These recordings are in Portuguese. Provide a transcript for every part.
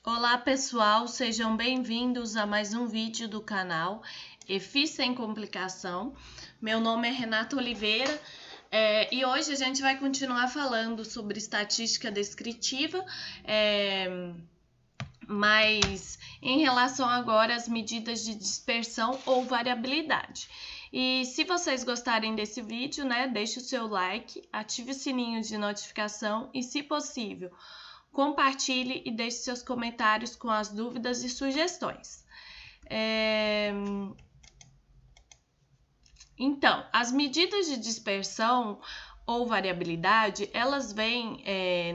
Olá pessoal, sejam bem-vindos a mais um vídeo do canal EFI Sem Complicação. Meu nome é Renata Oliveira e hoje a gente vai continuar falando sobre estatística descritiva, mas em relação agora às medidas de dispersão ou variabilidade. E se vocês gostarem desse vídeo, deixe o seu like, ative o sininho de notificação e, se possível, compartilhe e deixe seus comentários com as dúvidas e sugestões. Então, as medidas de dispersão ou variabilidade, elas vêm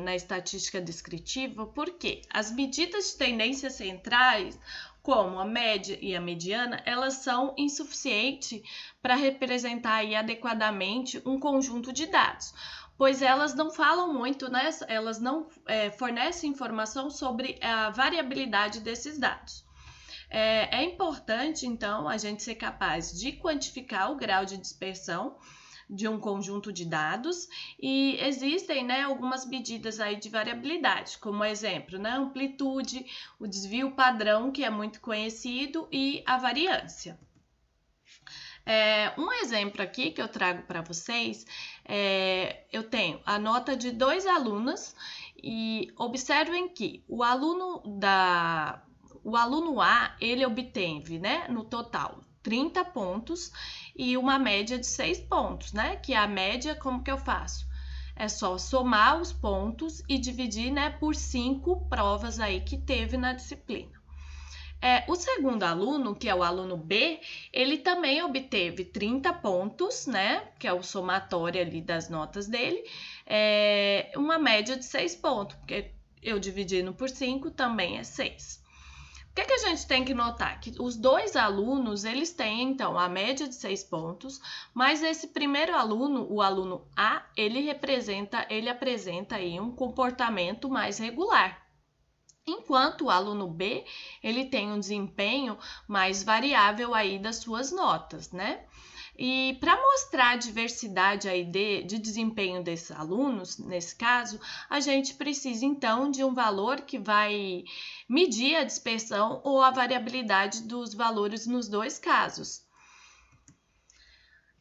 na estatística descritiva porque as medidas de tendências centrais, como a média e a mediana, elas são insuficientes para representar aí adequadamente um conjunto de dados, pois elas não falam muito, elas não fornecem informação sobre a variabilidade desses dados. É importante, então, a gente ser capaz de quantificar o grau de dispersão de um conjunto de dados e existem algumas medidas aí de variabilidade, como exemplo, a amplitude, o desvio padrão, que é muito conhecido, e a variância. Um exemplo aqui que eu trago para vocês, eu tenho a nota de 2 alunos e observem que o aluno A, ele obteve, no total, 30 pontos e uma média de 6 pontos, que a média, como que eu faço? É só somar os pontos e dividir, por 5 provas aí que teve na disciplina. O segundo aluno, que é o aluno B, ele também obteve 30 pontos, que é o somatório ali das notas dele, uma média de 6 pontos, porque eu dividindo por 5 também é 6. O que a gente tem que notar? Que os dois alunos, eles têm, então, a média de 6 pontos, mas esse primeiro aluno, o aluno A, ele apresenta aí um comportamento mais regular. Enquanto o aluno B, ele tem um desempenho mais variável aí das suas notas, E para mostrar a diversidade aí de desempenho desses alunos, nesse caso, a gente precisa então de um valor que vai medir a dispersão ou a variabilidade dos valores nos dois casos.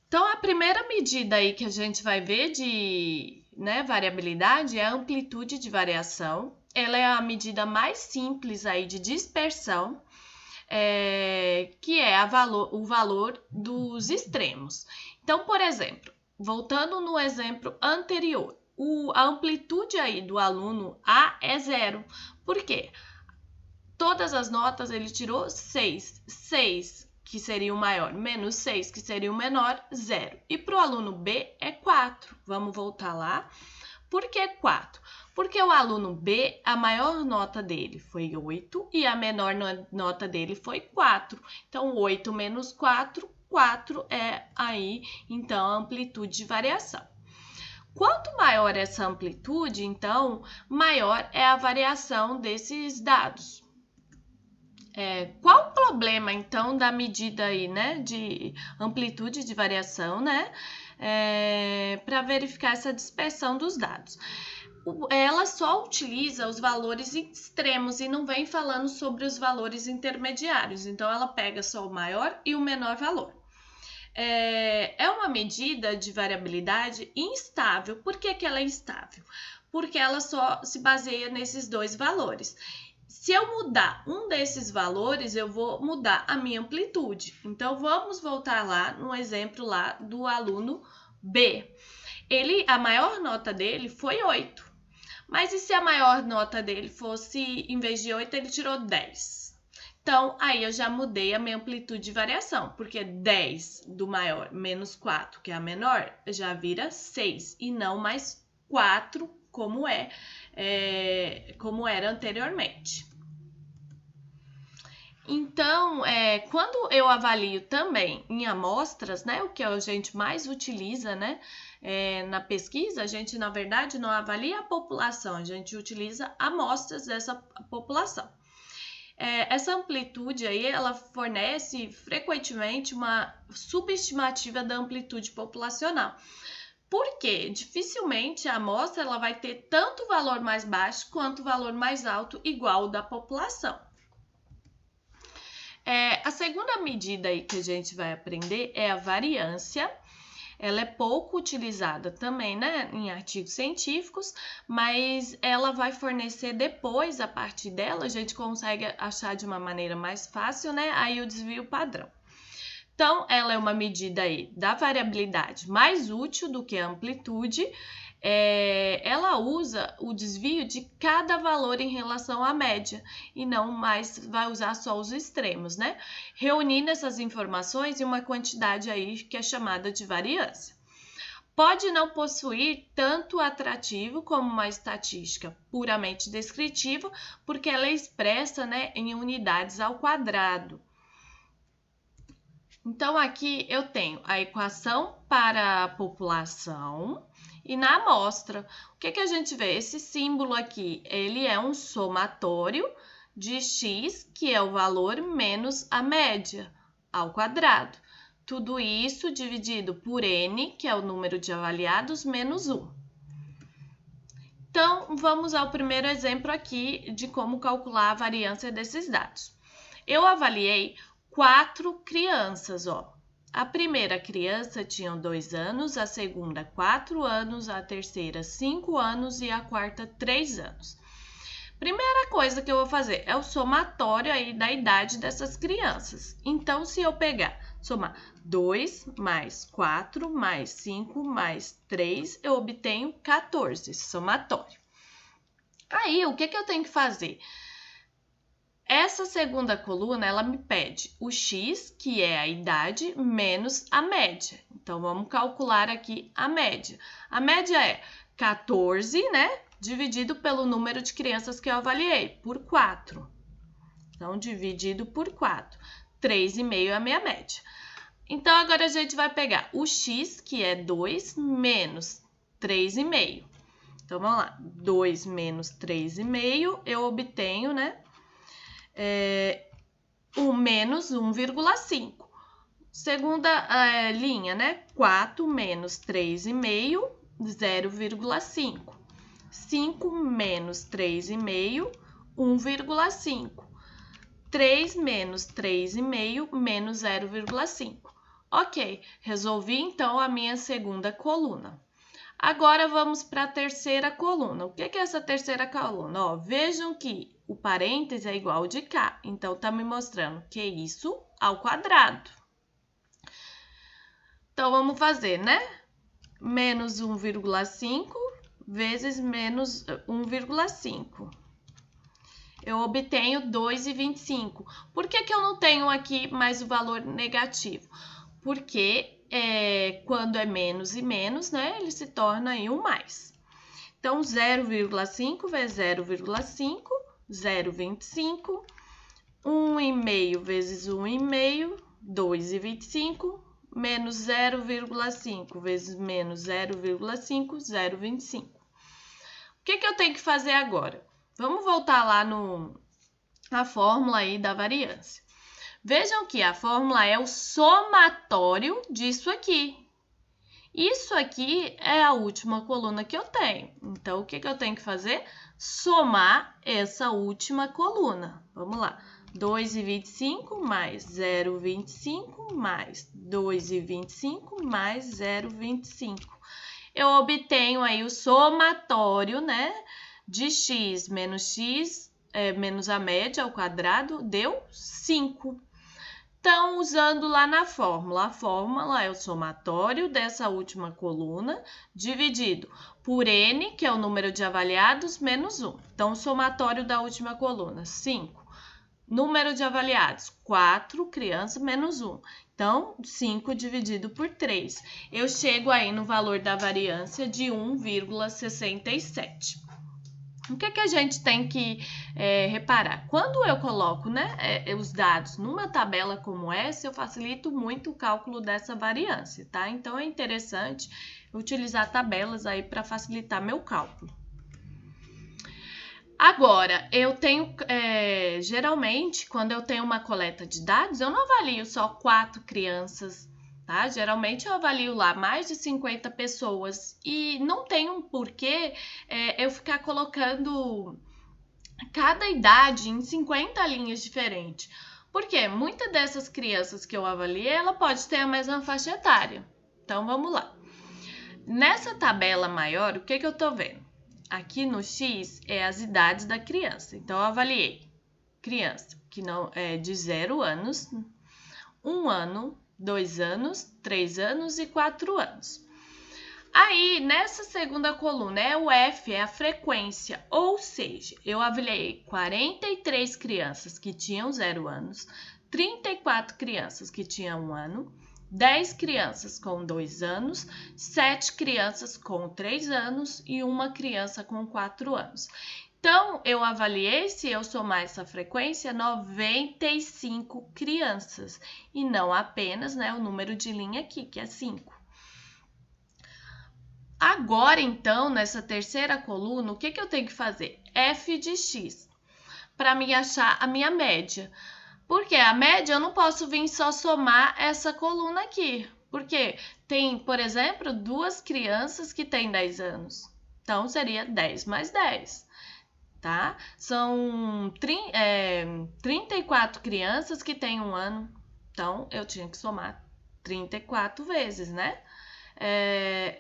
Então, a primeira medida aí que a gente vai ver de variabilidade é a amplitude de variação. Ela é a medida mais simples aí de dispersão, que é o valor dos extremos. Então, por exemplo, voltando no exemplo anterior, a amplitude aí do aluno A é 0. Por quê? Todas as notas ele tirou 6. 6, que seria o maior, menos 6, que seria o menor, 0. E para o aluno B é 4. Vamos voltar lá. Por que 4? Porque o aluno B, a maior nota dele foi 8 e a menor nota dele foi 4. Então, 8 menos 4, 4 é aí, então, a amplitude de variação. Quanto maior essa amplitude, então, maior é a variação desses dados. Qual o problema, então, da medida aí, de amplitude de variação, para verificar essa dispersão dos dados? Ela só utiliza os valores extremos e não vem falando sobre os valores intermediários. Então, ela pega só o maior e o menor valor. É uma medida de variabilidade instável. Por que ela é instável? Porque ela só se baseia nesses dois valores. Se eu mudar um desses valores, eu vou mudar a minha amplitude. Então, vamos voltar lá no exemplo lá do aluno B. A maior nota dele foi 8. Mas e se a maior nota dele fosse, em vez de 8, ele tirou 10? Então, aí eu já mudei a minha amplitude de variação, porque 10 do maior menos 4, que é a menor, já vira 6, e não mais 4, como era anteriormente. Então, quando eu avalio também em amostras, o que a gente mais utiliza, na pesquisa, a gente, na verdade, não avalia a população, a gente utiliza amostras dessa população. Essa amplitude aí, ela fornece frequentemente uma subestimativa da amplitude populacional. Porque dificilmente a amostra ela vai ter tanto valor mais baixo quanto valor mais alto, igual o da população. A segunda medida aí que a gente vai aprender é a variância. Ela é pouco utilizada também, né, em artigos científicos, mas ela vai fornecer depois, a partir dela, a gente consegue achar de uma maneira mais fácil, né, aí o desvio padrão. Então, ela é uma medida aí da variabilidade mais útil do que a amplitude. Ela usa o desvio de cada valor em relação à média e não mais vai usar só os extremos, né? Reunindo essas informações em uma quantidade aí que é chamada de variância. Pode não possuir tanto atrativo como uma estatística puramente descritiva, porque ela é expressa, né, em unidades ao quadrado. Então, aqui eu tenho a equação para a população e na amostra. O que a gente vê? Esse símbolo aqui, ele é um somatório de x, que é o valor, menos a média, ao quadrado. Tudo isso dividido por n, que é o número de avaliados, menos 1. Então, vamos ao primeiro exemplo aqui de como calcular a variância desses dados. Eu avaliei 4 crianças, ó. A primeira criança tinha 2 anos, a segunda 4 anos, a terceira 5 anos e a quarta 3 anos. Primeira coisa que eu vou fazer é o somatório aí da idade dessas crianças. Então, se eu somar 2 mais 4 mais 5 mais 3, eu obtenho 14, somatório. Aí, o que eu tenho que fazer? Essa segunda coluna, ela me pede o x, que é a idade, menos a média. Então, vamos calcular aqui a média. A média é 14, né? Dividido pelo número de crianças que eu avaliei, por 4. Então, dividido por 4. 3,5 é a minha média. Então, agora a gente vai pegar o x, que é 2, menos 3,5. Então, vamos lá. 2 menos 3,5, eu obtenho, né? O menos 1,5. Segunda linha, né? 4 menos 3,5, 0,5. 5 menos 3,5, 1,5. 3 menos 3,5, menos 0,5. Ok, resolvi então a minha segunda coluna. Agora vamos para a terceira coluna. O que é essa terceira coluna? Ó, vejam que o parêntese é igual ao de cá. Então, está me mostrando que é isso ao quadrado. Então, vamos fazer, né? Menos 1,5 vezes menos 1,5. Eu obtenho 2,25. Por que eu não tenho aqui mais o valor negativo? Porque quando é menos e menos, né, ele se torna aí um mais. Então, 0,5 vezes 0,5, 0,25. 1,5 vezes 1,5, 2,25. Menos 0,5 vezes menos 0,5, 0,25. O que eu tenho que fazer agora? Vamos voltar lá na fórmula aí da variância. Vejam que a fórmula é o somatório disso aqui. Isso aqui é a última coluna que eu tenho. Então, o que eu tenho que fazer? Somar essa última coluna. Vamos lá. 2,25 mais 0,25 mais 2,25 mais 0,25. Eu obtenho aí o somatório, né, de x menos a média ao quadrado, deu 5. Então, usando lá na fórmula, a fórmula é o somatório dessa última coluna, dividido por n, que é o número de avaliados, menos 1. Então, o somatório da última coluna, 5. Número de avaliados, 4 crianças, menos 1. Então, 5 dividido por 3. Eu chego aí no valor da variância de 1,67. O que a gente tem que reparar? Quando eu coloco, né, os dados numa tabela como essa, eu facilito muito o cálculo dessa variância, tá? Então, é interessante utilizar tabelas aí para facilitar meu cálculo. Agora, eu tenho, geralmente, quando eu tenho uma coleta de dados, eu não avalio só 4 crianças tá? Geralmente eu avalio lá mais de 50 pessoas e não tem um porquê eu ficar colocando cada idade em 50 linhas diferentes. Porque muitas dessas crianças que eu avaliei, ela pode ter a mesma faixa etária. Então, vamos lá. Nessa tabela maior, o que eu tô vendo? Aqui no X é as idades da criança. Então, eu avaliei criança que não é de 0 anos, 1 ano, 2 anos, 3 anos e 4 anos. Aí, nessa segunda coluna, o F é a frequência, ou seja, eu avaliei 43 crianças que tinham 0 anos, 34 crianças que tinham 1 ano, 10 crianças com 2 anos, 7 crianças com 3 anos e 1 criança com 4 anos. Então, eu avaliei, se eu somar essa frequência, 95 crianças, e não apenas, né, o número de linha aqui, que é 5. Agora, então, nessa terceira coluna, o que eu tenho que fazer? F de x, para me achar a minha média. Porque a média eu não posso vir só somar essa coluna aqui. Porque tem, por exemplo, 2 crianças que têm 10 anos. Então, seria 10 mais 10, tá? São 34 crianças que têm 1 ano. Então, eu tinha que somar 34 vezes, né?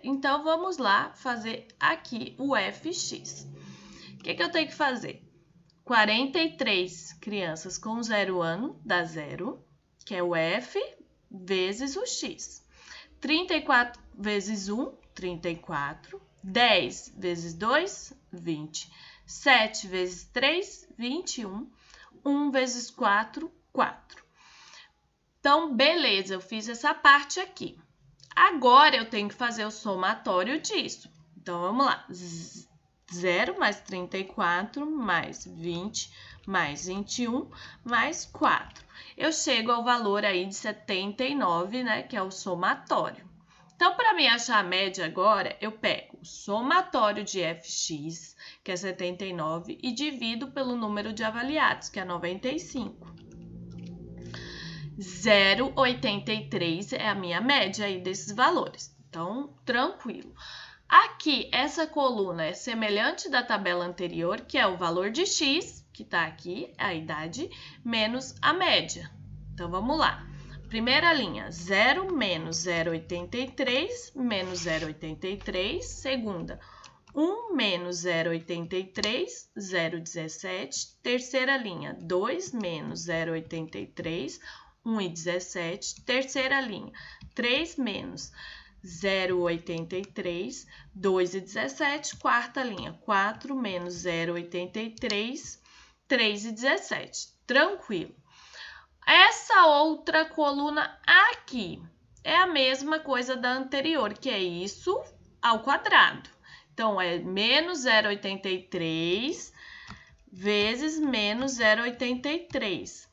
Então, vamos lá fazer aqui o fx. O que eu tenho que fazer? 43 crianças com 0 ano dá 0, que é o f, vezes o x. 34 vezes 1, 34. 10 vezes 2, 20. 7 vezes 3, 21. 1 vezes 4, 4. Então, beleza, eu fiz essa parte aqui. Agora, eu tenho que fazer o somatório disso. Então, vamos lá. 0 mais 34, mais 20, mais 21, mais 4. Eu chego ao valor aí de 79, né, que é o somatório. Então, para me achar a média agora, eu pego o somatório de fx, que é 79, e divido pelo número de avaliados, que é 95. 0,83 é a minha média aí desses valores. Então, tranquilo. Aqui, essa coluna é semelhante da tabela anterior, que é o valor de x, que está aqui, a idade, menos a média. Então, vamos lá. Primeira linha, 0 menos 0,83, menos 0,83. Segunda, 1 menos 0,83, 0,17. Terceira linha, 2 menos 0,83, 1,17. Terceira linha, 3 menos 0,83, 2,17. Quarta linha, 4 menos 0,83, 3,17. Tranquilo. Essa outra coluna aqui é a mesma coisa da anterior, que é isso ao quadrado. Então, é menos 0,83 vezes menos 0,83.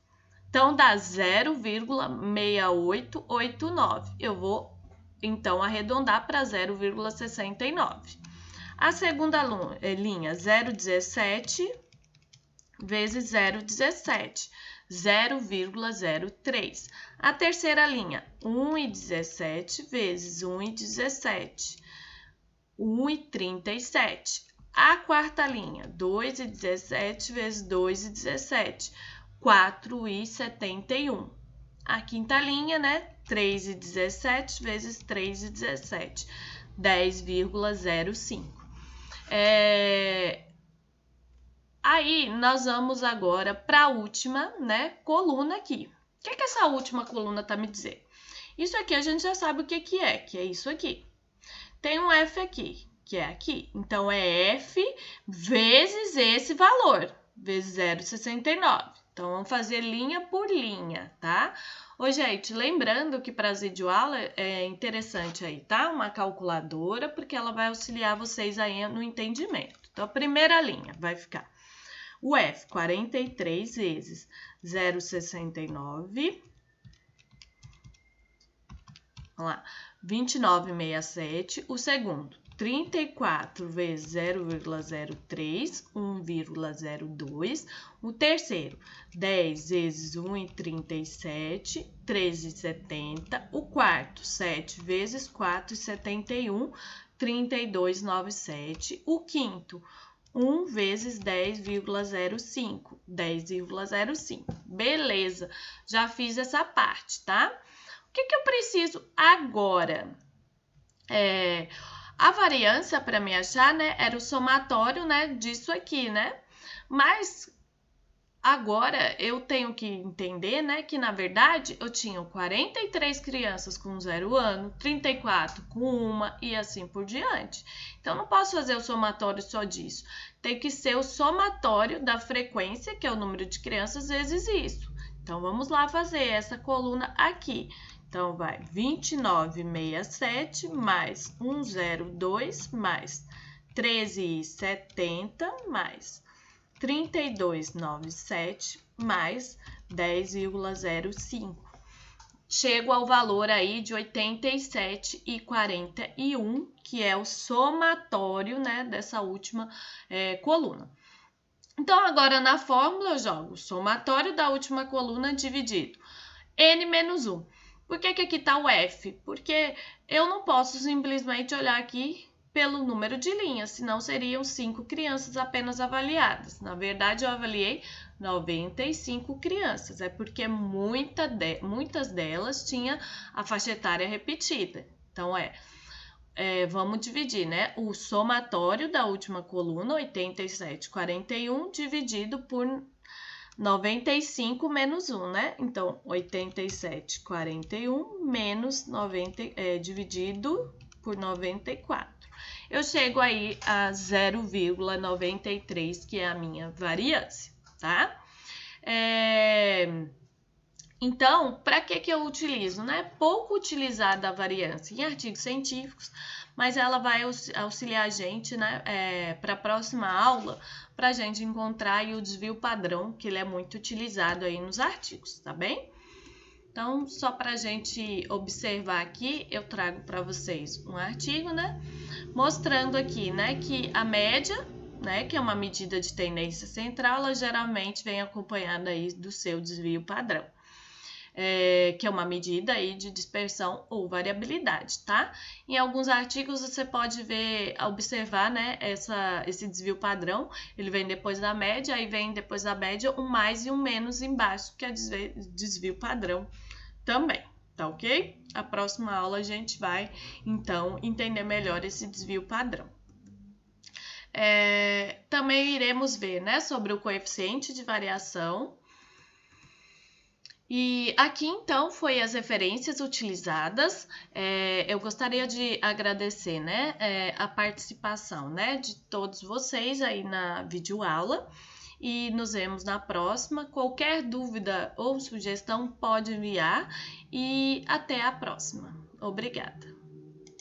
Então, dá 0,6889. Eu vou, então, arredondar para 0,69. A segunda linha, 0,17 vezes 0,17. 0,03. A terceira linha, 1,17 vezes 1,17. 1,37. A quarta linha, 2,17 vezes 2,17. 4,71. A quinta linha, né? 3,17 vezes 3,17. 10,05. Aí, nós vamos agora para a última, né, coluna aqui. O que essa última coluna está me dizendo? Isso aqui a gente já sabe o que é isso aqui. Tem um F aqui, que é aqui. Então, é F vezes esse valor, vezes 0,69. Então, vamos fazer linha por linha, tá? Ô, gente, lembrando que para as videoaula é interessante aí, tá? Uma calculadora, porque ela vai auxiliar vocês aí no entendimento. Então, a primeira linha vai ficar o F, 43 vezes 0,69. Vamos lá, 29,67. O segundo, 34 vezes 0,03, 1,02. O terceiro, 10 vezes 1,37, 13,70. O quarto, 7 vezes 4,71, 32,97. O quinto, 1 vezes 10,05, 10,05. Beleza, já fiz essa parte, tá? O que eu preciso agora? A variância para me achar, né, era o somatório, né, disso aqui, né? Mas agora eu tenho que entender, né, que na verdade eu tinha 43 crianças com 0 ano, 34 com 1 e assim por diante. Então não posso fazer o somatório só disso. Tem que ser o somatório da frequência, que é o número de crianças, vezes isso. Então vamos lá fazer essa coluna aqui. Então vai 29,67 mais 102 mais 13,70 mais 32,97 mais 10,05. Chego ao valor aí de 87,41, que é o somatório, né, dessa última coluna. Então, agora na fórmula eu jogo o somatório da última coluna dividido n menos 1. Por que aqui está o f? Porque eu não posso simplesmente olhar aqui pelo número de linhas, senão seriam 5 crianças apenas avaliadas. Na verdade, eu avaliei 95 crianças, é porque muitas delas tinham a faixa etária repetida. Então, vamos dividir, né? O somatório da última coluna, 87,41, dividido por 95 menos 1, né? Então, 87,41 menos 90, dividido por 94. Eu chego aí a 0,93, que é a minha variância, tá? Então, para que eu utilizo, né? Pouco utilizada a variância em artigos científicos, mas ela vai auxiliar a gente, né, para a próxima aula, para a gente encontrar aí o desvio padrão, que ele é muito utilizado aí nos artigos, tá bem? Então, só para a gente observar aqui, eu trago para vocês um artigo, né, mostrando aqui, né, que a média, né, que é uma medida de tendência central, ela geralmente vem acompanhada aí do seu desvio padrão. Que é uma medida aí de dispersão ou variabilidade, tá? Em alguns artigos você pode observar, né, esse desvio padrão, ele vem depois da média, aí vem depois da média um mais e um menos embaixo, que é desvio padrão também, tá ok? A próxima aula a gente vai, então, entender melhor esse desvio padrão. Também iremos ver, né, sobre o coeficiente de variação. E aqui, então, foi as referências utilizadas. Eu gostaria de agradecer, né, a participação, né, de todos vocês aí na videoaula. E nos vemos na próxima. Qualquer dúvida ou sugestão pode enviar. E até a próxima. Obrigada.